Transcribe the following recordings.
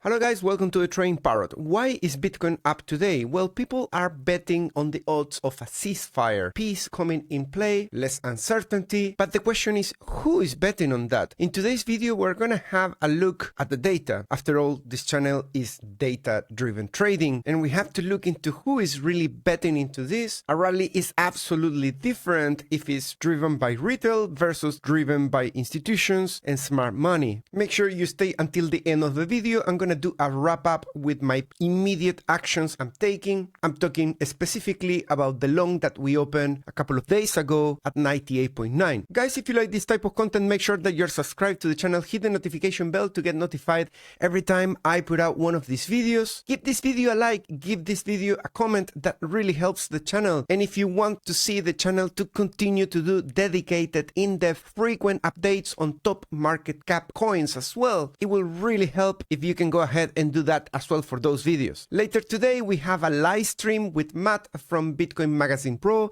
Hello guys, welcome to the Train Parrot. Why is Bitcoin up today? Well, people are betting on the odds of a ceasefire, peace coming in play, less uncertainty, but the question is, who is betting on that? In today's video, we're gonna have a look at the data. After all, this channel is data-driven trading, and we have to look into who is really betting into this. A rally is absolutely different if it's driven by retail versus driven by institutions and smart money. Make sure you stay until the end of the video. I'm gonna do a wrap up with my immediate actions I'm taking. I'm talking specifically about the long that we opened a couple of days ago at 98.9. Guys, if you like this type of content, make sure that you're subscribed to the channel, hit the notification bell to get notified every time I put out one of these videos. Give this video a like, give this video a comment, that really helps the channel. And if you want to see the channel to continue to do dedicated, in-depth, frequent updates on top market cap coins as well, it will really help if you can go ahead and do that as well for those videos. Later today, we have a live stream with Matt from Bitcoin Magazine Pro.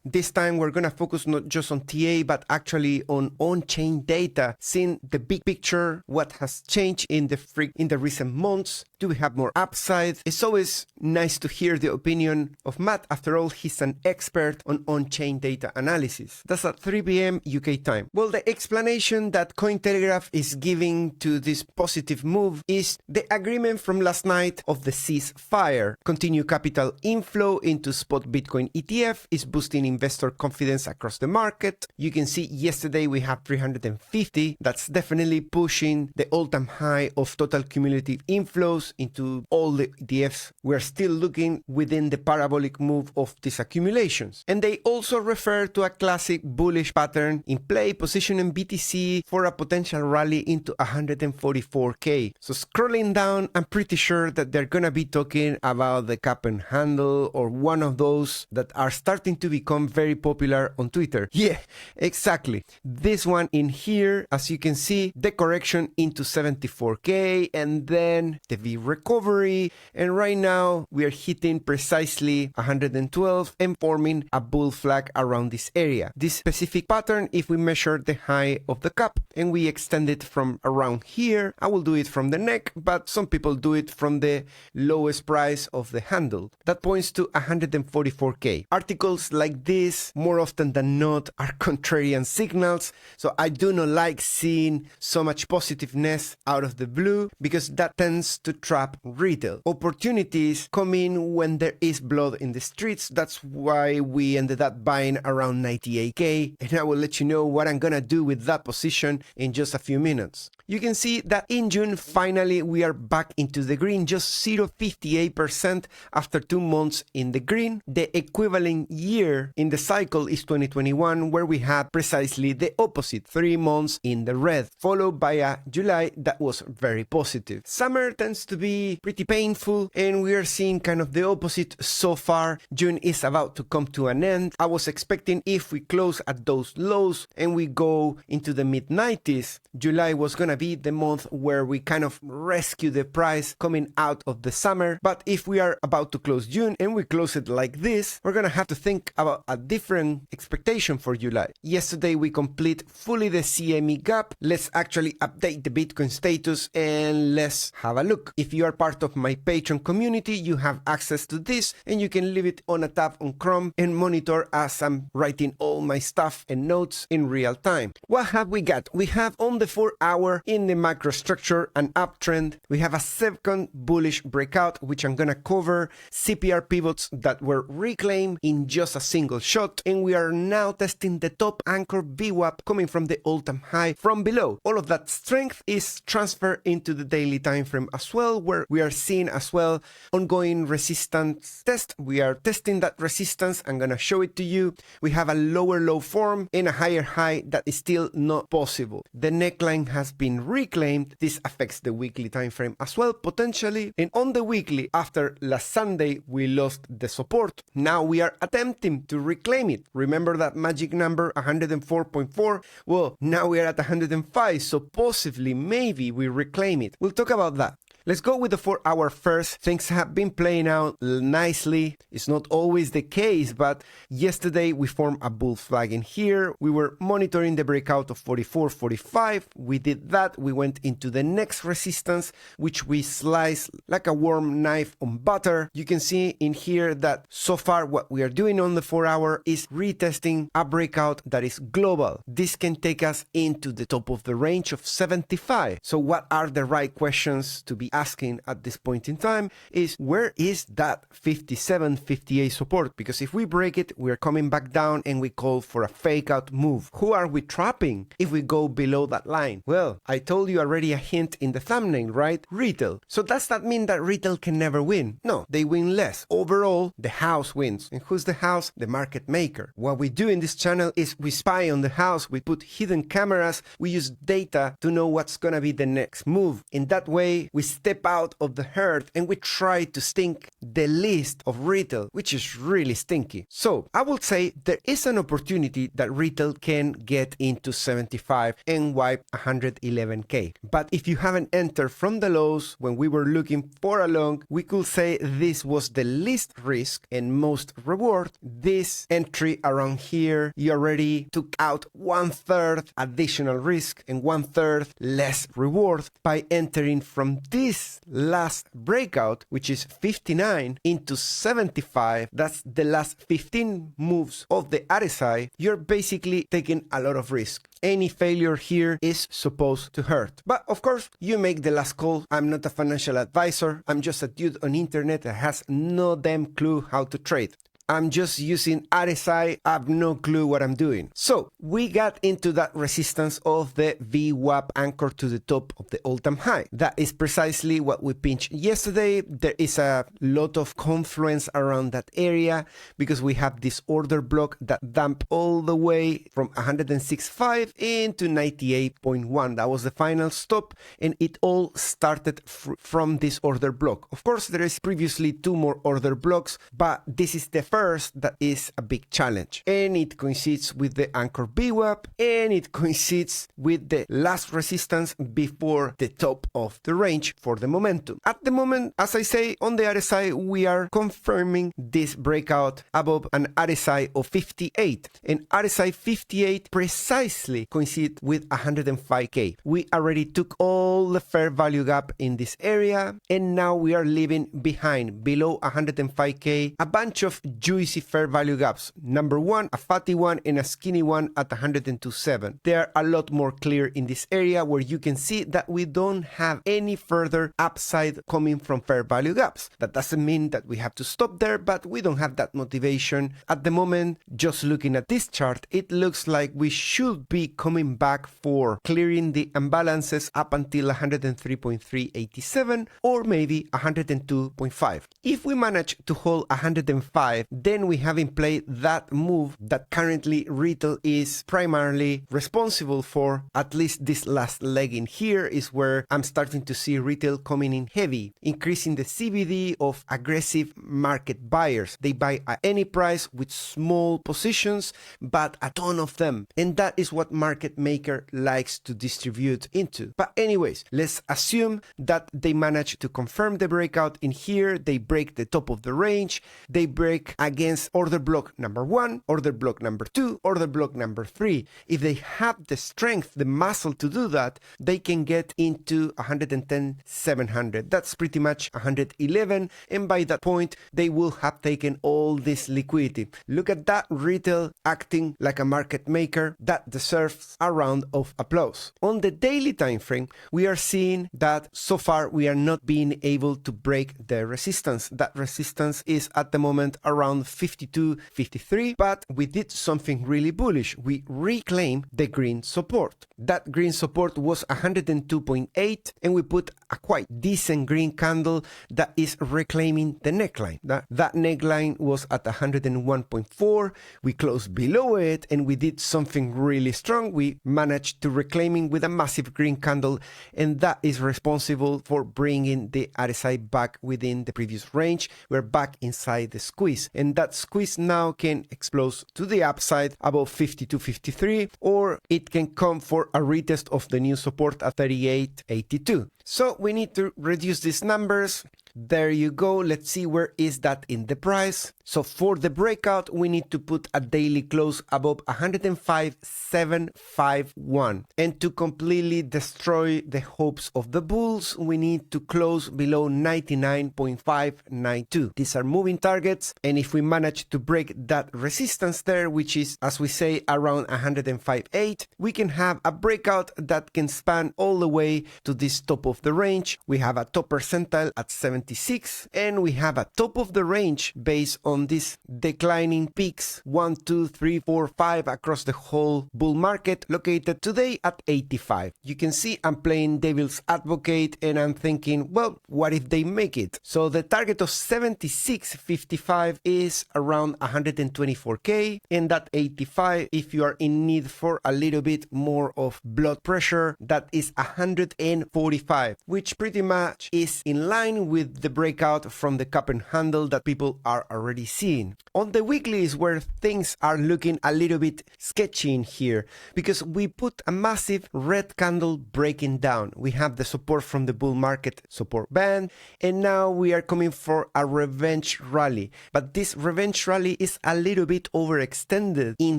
This time we're gonna focus not just on TA, but actually on on-chain data, seeing the big picture, what has changed in the recent months. Do we have more upside? It's always nice to hear the opinion of Matt. After all, he's an expert on on-chain data analysis. That's at 3 p.m. UK time. Well, the explanation that CoinTelegraph is giving to this positive move is the agreement from last night of the ceasefire. Continued capital inflow into spot Bitcoin ETF is boosting investor confidence across the market. You can see yesterday we have 350. That's definitely pushing the all-time high of total cumulative inflows into all the ETFs. We're still looking within the parabolic move of these accumulations. And they also refer to a classic bullish pattern in play, positioning BTC for a potential rally into 144K. So scrolling down, I'm pretty sure that they're gonna be talking about the cap and handle, or one of those that are starting to become very popular on Twitter. Yeah, exactly. This one in here, as you can see, the correction into 74K, and then the V recovery, and right now we are hitting precisely 112 and forming a bull flag around this area. This specific pattern, if we measure the high of the cap and we extend it from around here, I will do it from the neck, but some people do it from the lowest price of the handle. That points to 144K. Articles like this, more often than not, are contrarian signals, so I do not like seeing so much positiveness out of the blue, because that tends to trap retail. Opportunities come in when there is blood in the streets. That's why we ended up buying around 98K, and I will let you know what I'm gonna do with that position in just a few minutes. You can see that in June, finally, we are back into the green, just 0.58% after 2 months in the green. The equivalent year in the cycle is 2021, where we had precisely the opposite, 3 months in the red, followed by a July that was very positive. Summer tends to be pretty painful, and we are seeing kind of the opposite so far. June is about to come to an end. I was expecting, if we close at those lows and we go into the mid-90s, July was gonna be the month where we kind of rescue the price coming out of the summer. But if we are about to close June and we close it like this, we're gonna have to think about a different expectation for July. Yesterday we complete fully the CME gap. Let's actually update the Bitcoin status and let's have a look. If you are part of my Patreon community, you have access to this, and you can leave it on a tab on Chrome and monitor as I'm writing all my stuff and notes in real time. What have we got? We have on the 4 hour in the microstructure an uptrend. We have a second bullish breakout, which I'm gonna cover, CPR pivots that were reclaimed in just a single shot, and we are now testing the top anchor VWAP coming from the all-time high from below. All of that strength is transferred into the daily time frame as well, where we are seeing as well ongoing resistance test. We are testing that resistance. I'm gonna show it to you. We have a lower low form and a higher high that is still not possible. The neckline has been reclaimed. This affects the weekly time frame as well, potentially. And on the weekly, after last Sunday, we lost the support. Now we are attempting to reclaim it. Remember that magic number 104.4? Well, now we are at 105, so possibly, maybe we reclaim it. We'll talk about that. Let's go with the 4-hour first. Things have been playing out nicely. It's not always the case, but yesterday we formed a bull flag in here. We were monitoring the breakout of 44.45. We did that. We went into the next resistance, which we sliced like a warm knife on butter. You can see in here that so far what we are doing on the 4-hour is retesting a breakout that is global. This can take us into the top of the range of 75. So what are the right questions to be asking at this point in time is, where is that 57.58 support? Because if we break it, we're coming back down and we call for a fake out move. Who are we trapping if we go below that line? Well, I told you already a hint in the thumbnail, right? Retail. So does that mean that retail can never win? No, they win less. Overall, the house wins. And who's the house? The market maker. What we do in this channel is we spy on the house, we put hidden cameras, we use data to know what's gonna be the next move. In that way, we step out of the herd and we try to stink the least of retail, which is really stinky. So I will say there is an opportunity that retail can get into 75 and wipe 111k. But if you haven't entered from the lows when we were looking for a long, we could say this was the least risk and most reward. This entry around here, you already took out 1/3 additional risk and 1/3 less reward by entering from this last breakout, which is 59 into 75. That's the last 15 moves of the RSI. You're basically taking a lot of risk. Any failure here is supposed to hurt. But of course, you make the last call. I'm not a financial advisor. I'm just a dude on internet that has no damn clue how to trade. I'm just using RSI. I have no clue what I'm doing. So we got into that resistance of the VWAP anchor to the top of the all-time high. That is precisely what we pinched yesterday. There is a lot of confluence around that area because we have this order block that dumped all the way from 106.5 into 98.1. That was the final stop, and it all started from this order block. Of course, there is previously 2 more order blocks, but this is the first that is a big challenge, and it coincides with the anchor VWAP, and it coincides with the last resistance before the top of the range for the momentum. At the moment, as I say, on the RSI, we are confirming this breakout above an RSI of 58, and RSI 58 precisely coincide with 105k. We already took all the fair value gap in this area, and now we are leaving behind, below 105k, a bunch of juicy fair value gaps. Number one, a fatty one and a skinny one at 102.7. They are a lot more clear in this area where you can see that we don't have any further upside coming from fair value gaps. That doesn't mean that we have to stop there, but we don't have that motivation. At the moment, just looking at this chart, it looks like we should be coming back for clearing the imbalances up until 103.387 or maybe 102.5. If we manage to hold 105, then we have in play that move that currently retail is primarily responsible for. At least this last leg in here is where I'm starting to see retail coming in heavy, increasing the CBD of aggressive market buyers. They buy at any price with small positions, but a ton of them. And that is what market maker likes to distribute into. But anyways, let's assume that they manage to confirm the breakout in here. They break the top of the range. They break against order block number 1, order block number 2, order block number 3. If they have the strength, the muscle to do that, they can get into 110,700. That's pretty much 111, and by that point, they will have taken all this liquidity. Look at that, retail acting like a market maker. That deserves a round of applause. On the daily time frame, we are seeing that so far we are not being able to break the resistance. That resistance is at the moment around 52.53, but we did something really bullish. We reclaimed the green support. That green support was 102.8, and we put a quite decent green candle that is reclaiming the neckline. That neckline was at 101.4. We closed below it, and we did something really strong. We managed to reclaiming with a massive green candle, and that is responsible for bringing the RSI back within the previous range. We're back inside the squeeze, and that squeeze now can explode to the upside above 52.53, or it can come for a retest of the new support at 38.82. So we need to reduce these numbers. There you go. Let's see where is that in the price. So for the breakout, we need to put a daily close above 105,751. And to completely destroy the hopes of the bulls, we need to close below 99.592. These are moving targets. And if we manage to break that resistance there, which is, as we say, around 105.8, we can have a breakout that can span all the way to this top of the range. We have a top percentile at 76, and we have a top of the range based on these declining peaks 1, 2, 3, 4, 5 across the whole bull market, located today at 85. You can see I'm playing devil's advocate and I'm thinking, well, what if they make it? So the target of 76.55 is around 124k, and that 85, if you are in need for a little bit more of blood pressure, that is 145, which pretty much is in line with the breakout from the cup and handle that people are already seeing. On the weekly is where things are looking a little bit sketchy in here, because we put a massive red candle breaking down. We have the support from the bull market support band, and now we are coming for a revenge rally. But this revenge rally is a little bit overextended. In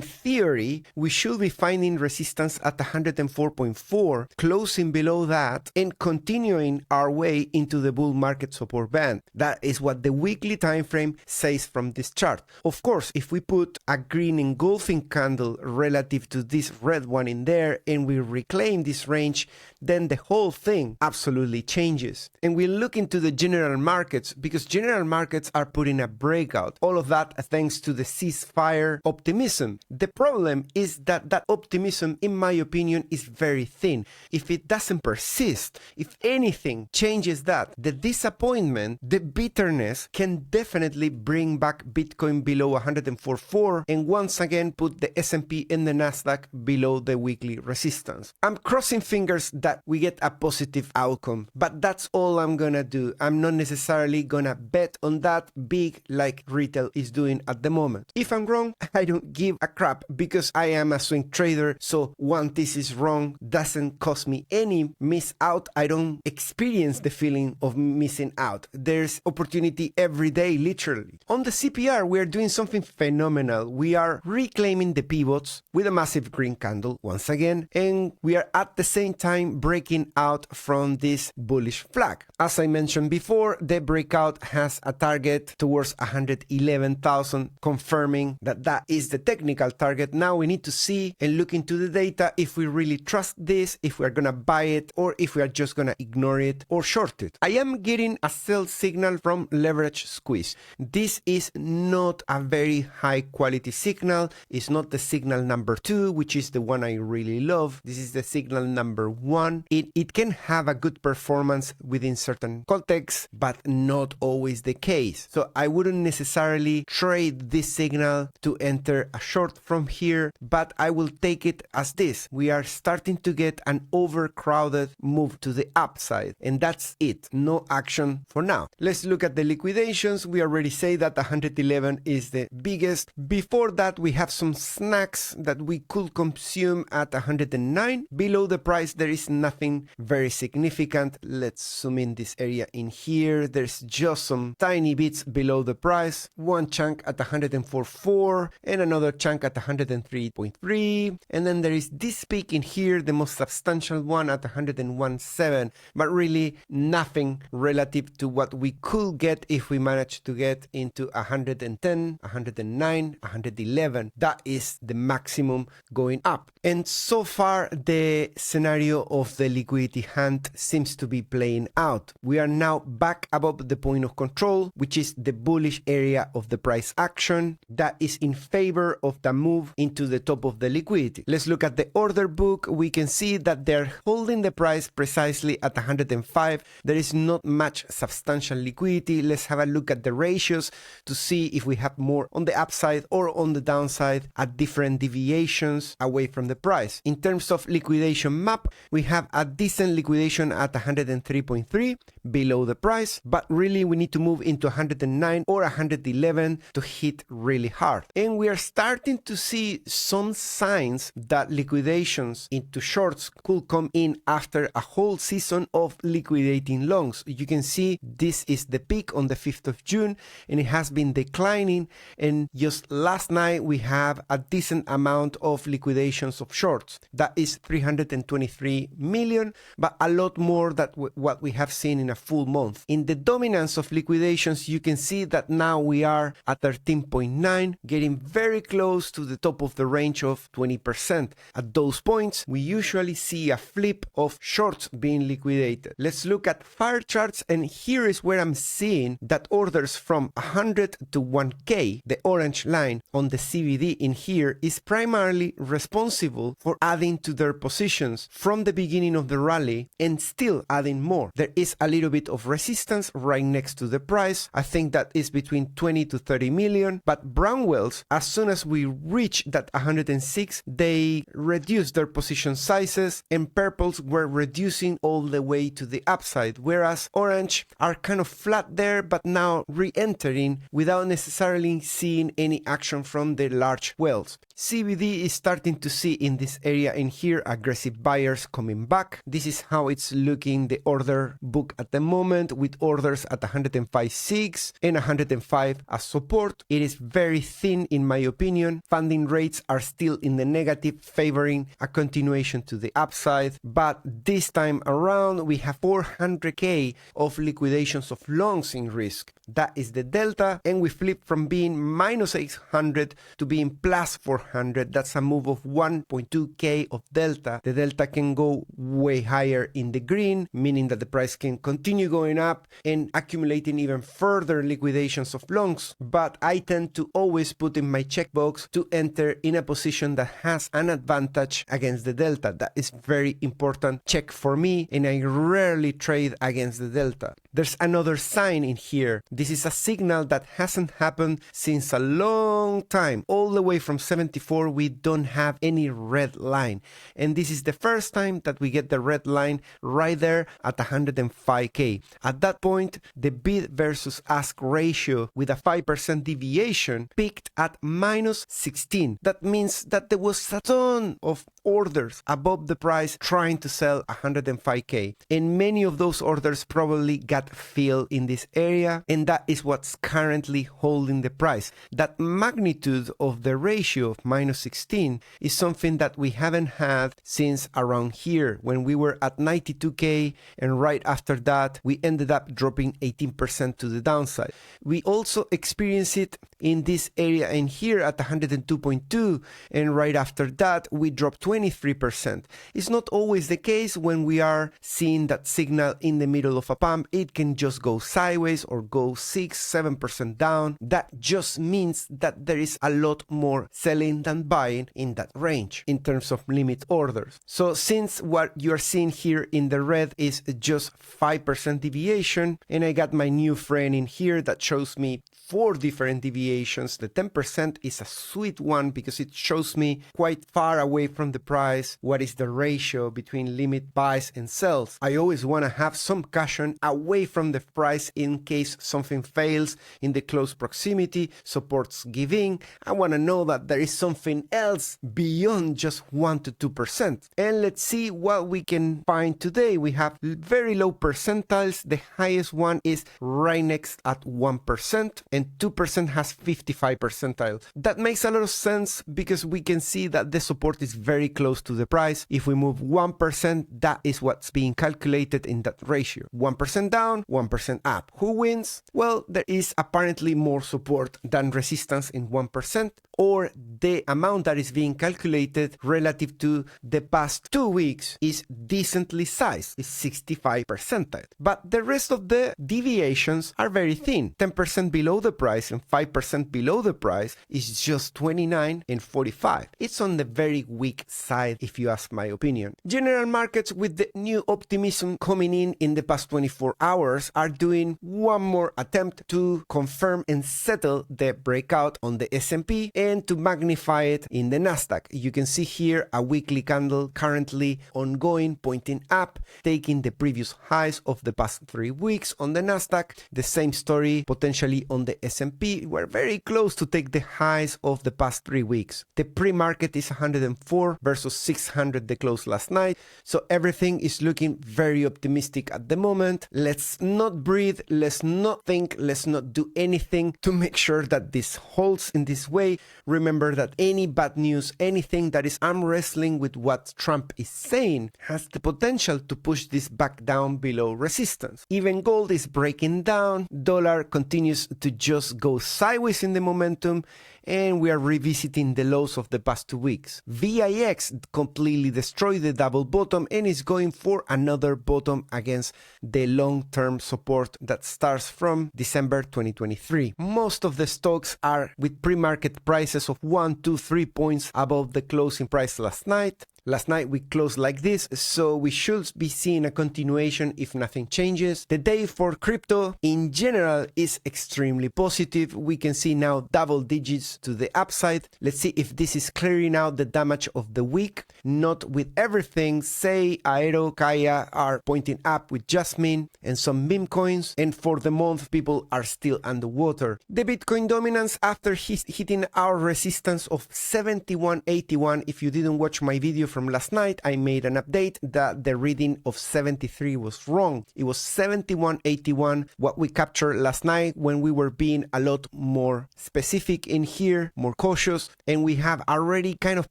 theory, we should be finding resistance at 104.4, closing below that, and continuing our way into the bull market support band. That is what the weekly time frame says from this chart. Of course, if we put a green engulfing candle relative to this red one in there and we reclaim this range, then the whole thing absolutely changes. And we look into the general markets, because general markets are putting a breakout. All of that thanks to the ceasefire optimism. The problem is that that optimism, in my opinion, is very thin. If it doesn't persist, if anything changes that, the disappointment, the bitterness can definitely bring back Bitcoin below 104.4 and once again put the S&P and the Nasdaq below the weekly resistance. I'm crossing fingers that we get a positive outcome, but that's all I'm gonna do. I'm not necessarily gonna bet on that big like retail is doing at the moment. If I'm wrong, I don't give a crap, because I am a swing trader, so one thesis wrong doesn't cost me any miss out. I don't experience the feeling of missing out. There's opportunity every day, literally. On the CPR, we are doing something phenomenal. We are reclaiming the pivots with a massive green candle once again, and we are at the same time breaking out from this bullish flag. As I mentioned before, the breakout has a target towards 111,000, confirming that that is the technical target. Now we need to see and look into the data if we really trust this, if we're gonna buy it, or if we are just gonna ignore it or short it. I am getting a sell signal from leverage squeeze. This is not a very high quality signal. It's not the signal number 2, which is the one I really love. This is the signal number 1. It can have a good performance within certain contexts, but not always the case. So I wouldn't necessarily trade this signal to enter a short from here, but I will take it as this. We are starting to get an overcrowded move to the upside, and that's it. No action for now. Let's look at the liquidations. We already say that 111 is the biggest. Before that, we have some snacks that we could consume at 109. Below the price, there is nothing very significant. Let's zoom in this area in here. There's just some tiny bits below the price. One chunk at 104.4 and another chunk at 103.3. And then there is this peak in here, the most substantial one at 101.7, but really nothing relative to what we could get if we manage to get into 110, 109, 111. That is the maximum going up. And so far, the scenario of the liquidity hunt seems to be playing out. We are now back above the point of control, which is the bullish area of the price action that is in favor of the move into the top of the liquidity. Let's look at the order book. We can see that they're holding the price precisely at 105. There is not much substantial liquidity. Let's have a look at the ratios to see if we have more on the upside or on the downside at different deviations away from the price. In terms of liquidation map, we have a decent liquidation at 103.3 below the price, but really we need to move into 109 or 111 to hit really hard. And we are starting to see some signs that liquidations into shorts could come in after a whole season of liquidating longs. You can see this is the peak on the 5th of June and it has been declining, and just last night we have a decent amount of liquidations of shorts. That is 323 million, but a lot more than what we have seen in a full month. In the dominance of liquidations, you can see that now we are at 13.9, getting very close to the top of the range of 20%. At those points, we usually see a flip of shorts being liquidated. Let's look at fire charts, and here is where I'm seeing that orders from 100 to 1K, the orange line on the CBD in here, is primarily responsible for adding to their positions from the beginning of the rally and still adding more. There is a little bit of resistance right next to the price. I think that is between 20 to 30 million, but brown whales, as soon as we reach that 106, they reduce their position sizes, and purples were reducing all the way to the upside, whereas orange are kind of flat there but now re-entering without necessarily seeing any action from the large whales. CBD is starting to see in this area in here aggressive buyers coming back. This is how it's looking, the order book at the moment, with orders at 105.6 and 105 as support. It is very thin in my opinion. Funding rates are still in the negative, favoring a continuation to the upside, but this time around we have 400k of liquidations of longs in risk. That is the delta, and we flip from being minus 800 to being plus 400. That's a move of 1.2k of delta. The delta can go way higher in the green, meaning that the price can continue going up and accumulating even further liquidations of longs, but I tend to always put in my checkbox to enter in a position that has an advantage against the delta. That is very important check for me, and I rarely trade against the delta. There's another sign in here. This is a signal that hasn't happened since a long time. All the way from 74, we don't have any red line. And this is the first time that we get the red line right there at 105k. At that point, the bid versus ask ratio with a 5% deviation peaked at minus 16. That means that there was a ton of orders above the price trying to sell 105k. And many of those orders probably got filled in this area, and that is what's currently holding the price. That magnitude of the ratio of minus 16 is something that we haven't had since around here when we were at 92k, and right after that we ended up dropping 18% to the downside. We also experienced it in this area in here at 102.2, and right after that we dropped 23%. It's not always the case when we are seeing that signal in the middle of a pump. It can just go sideways or go 6-7% down. That just means that there is a lot more selling than buying in that range in terms of limit orders. So since what you are seeing here in the red is just 5% deviation, and I got my new friend in here that shows me 4 different deviations, the 10% is a sweet one because it shows me quite far away from the price what is the ratio between limit buys and sells. I always want to have some caution away from the price in case something fails in the close proximity, supports giving. I want to know that there is something else beyond just 1 to 2%. And let's see what we can find today. We have very low percentiles. The highest one is right next at 1%, and 2% has 55 percentile. That makes a lot of sense because we can see that the support is very close to the price. If we move 1%, that is what's being calculated in that ratio. 1% down, 1% up. Who wins? Well, there is apparently more support than resistance in 1%, or the amount that is being calculated relative to the past 2 weeks is decently sized, is 65 percentile. But the rest of the deviations are very thin. 10% below the price and 5% below the price is just 29 and 45. It's on the very weak side if you ask my opinion. General markets with the new optimism coming in the past 24 hours are doing one more attempt to confirm and settle the breakout on the S&P and to magnify it in the Nasdaq. You can see here a weekly candle currently ongoing, pointing up, taking the previous highs of the past 3 weeks on the Nasdaq. The same story potentially on the S&P. We're very close to take the highs of the past 3 weeks. The pre-market is 104 versus versus 600 the close last night. So everything is looking very optimistic at the moment. Let's not breathe, let's not think, let's not do anything to make sure that this holds in this way. Remember that any bad news, anything that is arm wrestling with what Trump is saying, has the potential to push this back down below resistance. Even gold is breaking down, dollar continues to just go sideways in the momentum, and we are revisiting the lows of the past 2 weeks. VIX completely destroyed the double bottom and is going for another bottom against the long-term support that starts from December 2023. Most of the stocks are with pre-market prices of 1, 2, 3 points above the closing price last night. Last night we closed like this, so we should be seeing a continuation if nothing changes. The day for crypto in general is extremely positive. We can see now double digits to the upside. Let's see if this is clearing out the damage of the week. Not with everything. Say Aero, Kaya are pointing up with Jasmine and some meme coins, and for the month people are still underwater. The Bitcoin dominance after hitting our resistance of 71.81. If you didn't watch my video from last night, I made an update that the reading of 73 was wrong. It was 71.81 what we captured last night when we were being a lot more specific in here, more cautious, and we have already kind of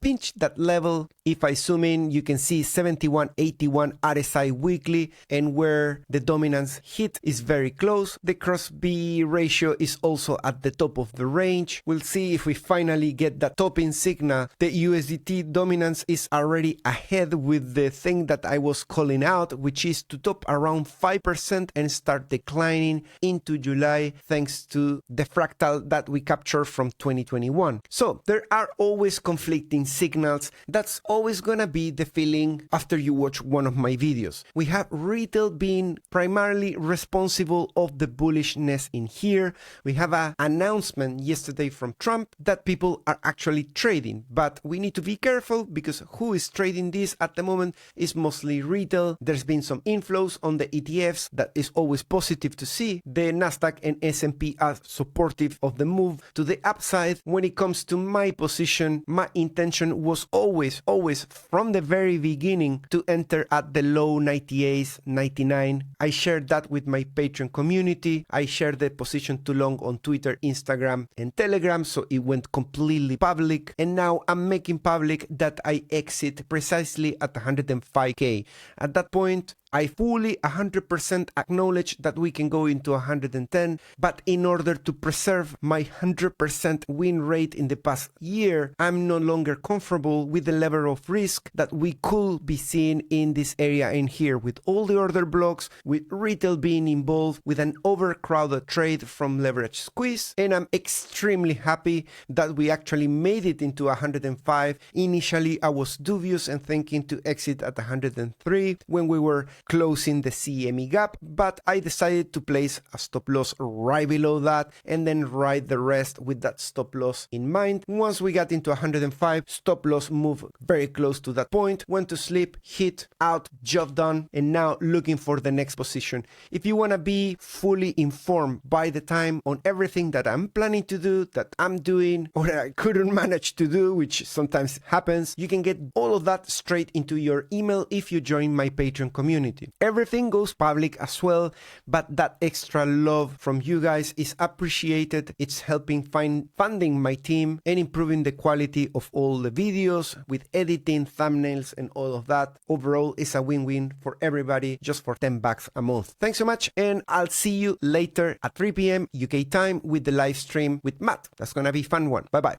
pinched that level. If I zoom in, you can see 71.81 RSI weekly, and where the dominance hit is very close. The cross B ratio is also at the top of the range. We'll see if we finally get that topping signal. The USDT dominance is already ahead with the thing that I was calling out, which is to top around 5% and start declining into July thanks to the fractal that we captured from 2021. So there are always conflicting signals. That's always gonna be the feeling after you watch one of my videos. We have retail being primarily responsible of the bullishness in here. We have an announcement yesterday from Trump that people are actually trading, but we need to be careful because who is trading this at the moment is mostly retail. There's been some inflows on the ETFs that is always positive to see. The Nasdaq and S&P are supportive of the move to the upside. When it comes to my position, my intention was always from the very beginning to enter at the low 98s, 99. I shared that with my Patreon community. I shared the position to long on Twitter, Instagram, and Telegram, so it went completely public. And now I'm making public that I exit precisely at 105k. At that point, I fully 100% acknowledge that we can go into 110, but in order to preserve my 100% win rate in the past year, I'm no longer comfortable with the level of risk that we could be seeing in this area in here, with all the order blocks, with retail being involved, with an overcrowded trade from leverage squeeze, and I'm extremely happy that we actually made it into 105. Initially, I was dubious and thinking to exit at 103 when we were closing the CME gap, but I decided to place a stop loss right below that and then ride the rest with that stop loss in mind. Once we got into 105, stop loss moved very close to that point, went to sleep, hit, out, job done, and now looking for the next position. If you want to be fully informed by the time on everything that I'm planning to do, that I'm doing, or that I couldn't manage to do, which sometimes happens, you can get all of that straight into your email if you join my Patreon community. Everything goes public as well, but that extra love from you guys is appreciated. It's helping funding my team and improving the quality of all the videos with editing, thumbnails, and all of that. Overall, it's a win-win for everybody just for $10 a month. Thanks so much, and I'll see you later at 3 p.m. UK time with the live stream with Matt. That's gonna be a fun one. Bye-bye.